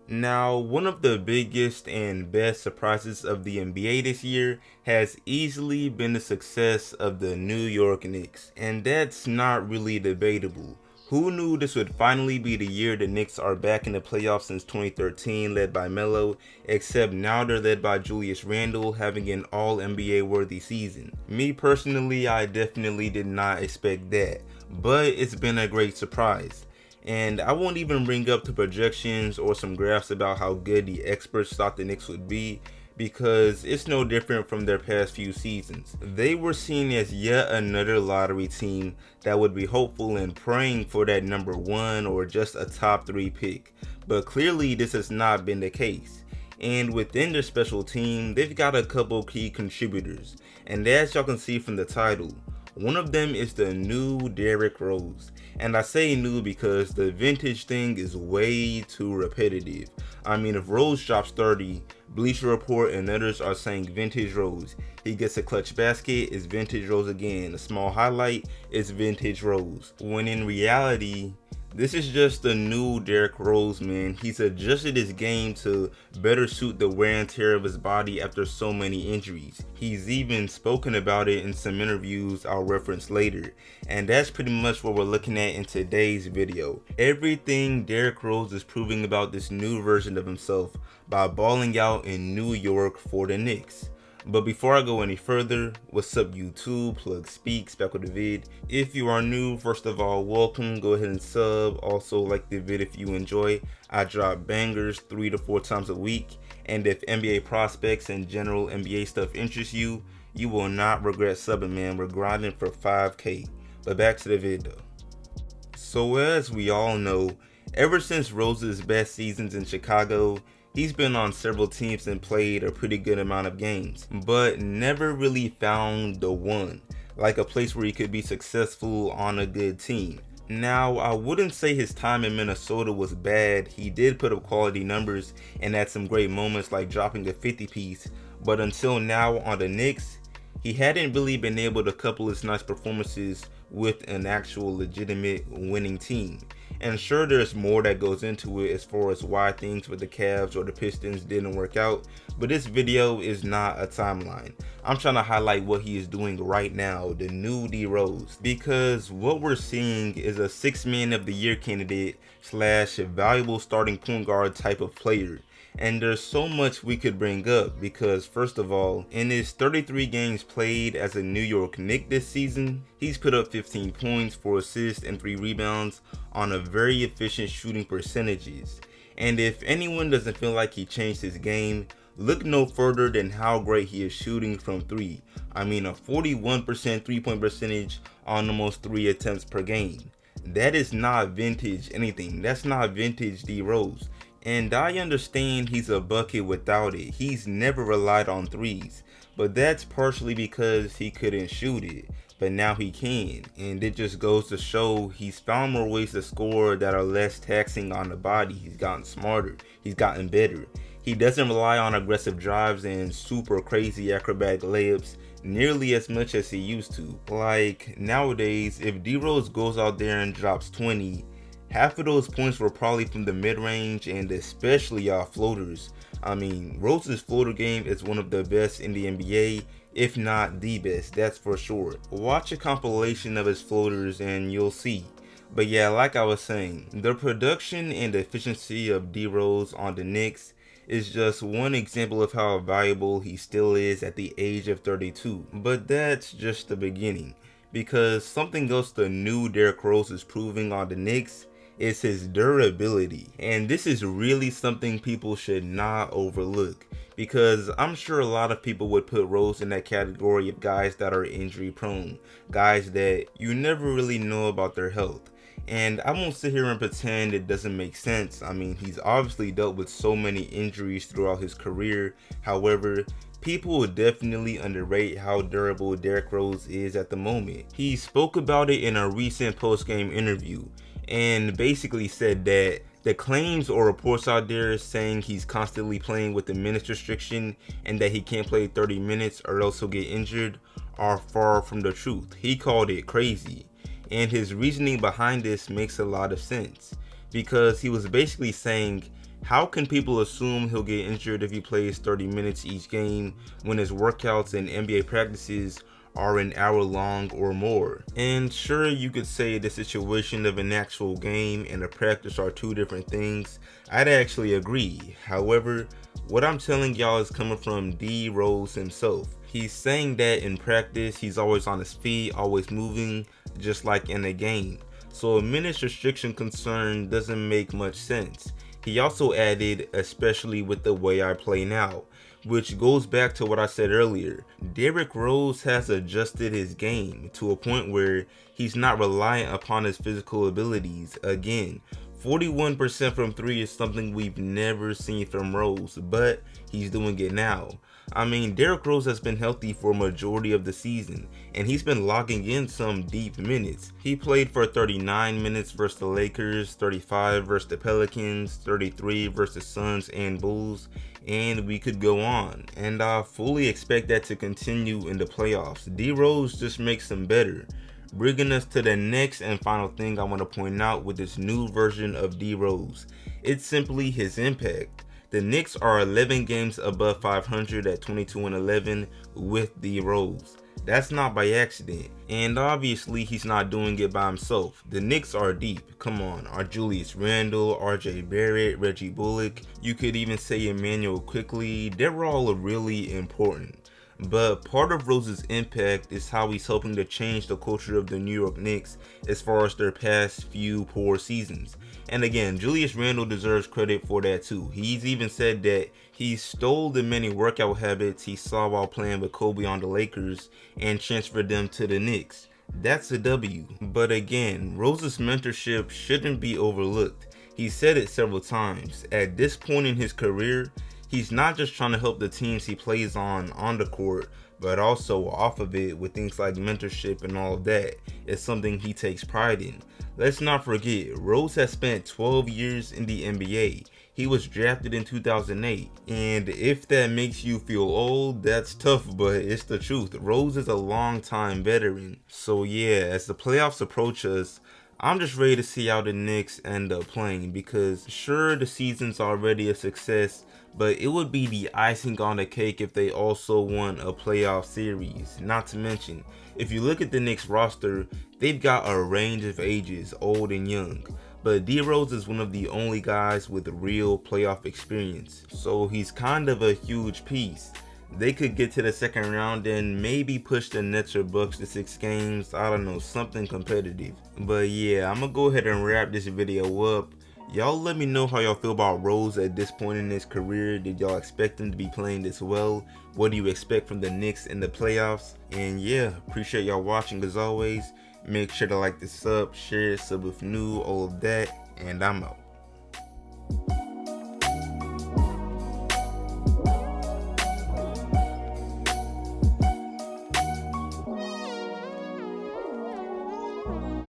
Now, one of the biggest and best surprises of the NBA this year has easily been the success of the New York Knicks, and that's not really debatable. Who knew this would finally be the year the Knicks are back in the playoffs since 2013, led by Melo, except now they're led by Julius Randle, having an all NBA worthy season. Me personally, I definitely did not expect that, but it's been a great surprise. And I won't even bring up the projections or some graphs about how good the experts thought the Knicks would be, because it's no different from their past few seasons. They were seen as yet another lottery team that would be hopeful and praying for that number one or just a top 3 pick, but clearly this has not been the case. And within their special team, they've got a couple key contributors, and as y'all can see from the title, one of them is the new Derrick Rose. And I say new because the vintage thing is way too repetitive. I mean, if Rose drops 30, Bleacher Report and others are saying vintage Rose. He gets a clutch basket, it's vintage Rose again. A small highlight, it's vintage Rose. When in reality, this is just the new Derrick Rose, man. He's adjusted his game to better suit the wear and tear of his body after so many injuries. He's even spoken about it in some interviews I'll reference later. And that's pretty much what we're looking at in today's video. Everything Derrick Rose is proving about this new version of himself by balling out in New York for the Knicks. But before I go any further, what's up YouTube, Plug Speaks, back with the vid. If you are new, first of all, welcome, go ahead and sub, also like the vid if you enjoy. I drop bangers 3 to 4 times a week, and if NBA prospects and general NBA stuff interests you, you will not regret subbing, man. We're grinding for 5K. But back to the vid though. So as we all know, ever since Rose's best seasons in Chicago, he's been on several teams and played a pretty good amount of games, but never really found the one, like a place where he could be successful on a good team. Now, I wouldn't say his time in Minnesota was bad. He did put up quality numbers and had some great moments like dropping a 50 piece, but until now on the Knicks, he hadn't really been able to couple his nice performances with an actual legitimate winning team. And sure, there's more that goes into it as far as why things with the Cavs or the Pistons didn't work out, but this video is not a timeline. I'm trying to highlight what he is doing right now, the new D Rose, because what we're seeing is a 6th Man of the Year candidate slash valuable starting point guard type of player. And there's so much we could bring up because, first of all, in his 33 games played as a New York Knick this season, he's put up 15 points, 4 assists, and 3 rebounds on a very efficient shooting percentages. And if anyone doesn't feel like he changed his game, look no further than how great he is shooting from 3. I mean, a 41% 3-point percentage on almost 3 attempts per game. That is not vintage anything. That's not vintage D Rose. And I understand he's a bucket without it. He's never relied on threes, but that's partially because he couldn't shoot it, but now he can. And it just goes to show he's found more ways to score that are less taxing on the body. He's gotten smarter, he's gotten better. He doesn't rely on aggressive drives and super crazy acrobatic layups nearly as much as he used to. Like nowadays, if D Rose goes out there and drops 20, half of those points were probably from the mid-range and especially off floaters. I mean, Rose's floater game is one of the best in the NBA, if not the best, that's for sure. Watch a compilation of his floaters and you'll see. But yeah, like I was saying, the production and efficiency of D Rose on the Knicks is just one example of how valuable he still is at the age of 32. But that's just the beginning, because something else the new Derrick Rose is proving on the Knicks is his durability. And this is really something people should not overlook, because I'm sure a lot of people would put Rose in that category of guys that are injury prone, guys that you never really know about their health. And I won't sit here and pretend it doesn't make sense. I mean, he's obviously dealt with so many injuries throughout his career. However, people will definitely underrate how durable Derrick Rose is at the moment. He spoke about it in a recent post-game interview and basically said that the claims or reports out there saying he's constantly playing with the minutes restriction and that he can't play 30 minutes or else he'll get injured are far from the truth. He called it crazy, and his reasoning behind this makes a lot of sense, because he was basically saying How can people assume he'll get injured if he plays 30 minutes each game when his workouts and NBA practices are an hour long or more? And sure, you could say the situation of an actual game and a practice are two different things. I'd actually agree. However, what I'm telling y'all is coming from D Rose himself. He's saying that in practice, he's always on his feet, always moving, just like in a game. So a minutes restriction concern doesn't make much sense. He also added, especially with the way I play now, which goes back to what I said earlier. Derrick Rose has adjusted his game to a point where he's not reliant upon his physical abilities. Again, 41% from 3 is something we've never seen from Rose, but he's doing it now. I mean, Derrick Rose has been healthy for a majority of the season, and he's been logging in some deep minutes. He played for 39 minutes versus the Lakers, 35 versus the Pelicans, 33 versus the Suns and Bulls, and we could go on. And I fully expect that to continue in the playoffs. D Rose just makes them better. Bringing us to the next and final thing I want to point out with this new version of D Rose. It's simply his impact. The Knicks are 11 games above 500 at 22-11 with D Rose. That's not by accident, and obviously he's not doing it by himself. The Knicks are deep. Come on, are Julius Randle, RJ Barrett, Reggie Bullock, you could even say Emmanuel Quickley. They're all really important. But part of Rose's impact is how he's helping to change the culture of the New York Knicks as far as their past few poor seasons. And again, Julius Randle deserves credit for that too. He's even said that he stole the many workout habits he saw while playing with Kobe on the Lakers and transferred them to the Knicks. That's a W. But again, Rose's mentorship shouldn't be overlooked. He said it several times. At this point in his career, he's not just trying to help the teams he plays on the court, but also off of it with things like mentorship and all of that. It's something he takes pride in. Let's not forget, Rose has spent 12 years in the NBA. He was drafted in 2008. And if that makes you feel old, that's tough, but it's the truth. Rose is a long-time veteran. So yeah, as the playoffs approach us, I'm just ready to see how the Knicks end up playing, because sure, the season's already a success, but it would be the icing on the cake if they also won a playoff series. Not to mention, if you look at the Knicks roster, they've got a range of ages, old and young. But D Rose is one of the only guys with real playoff experience, so he's kind of a huge piece. They could get to the second round and maybe push the Nets or Bucks to 6 games. I don't know, something competitive. But yeah, I'm gonna go ahead and wrap this video up. Y'all let me know how y'all feel about Rose at this point in his career. Did y'all expect him to be playing this well? What do you expect from the Knicks in the playoffs? And yeah, appreciate y'all watching as always. Make sure to like the sub, share, sub if new, all of that, and I'm out.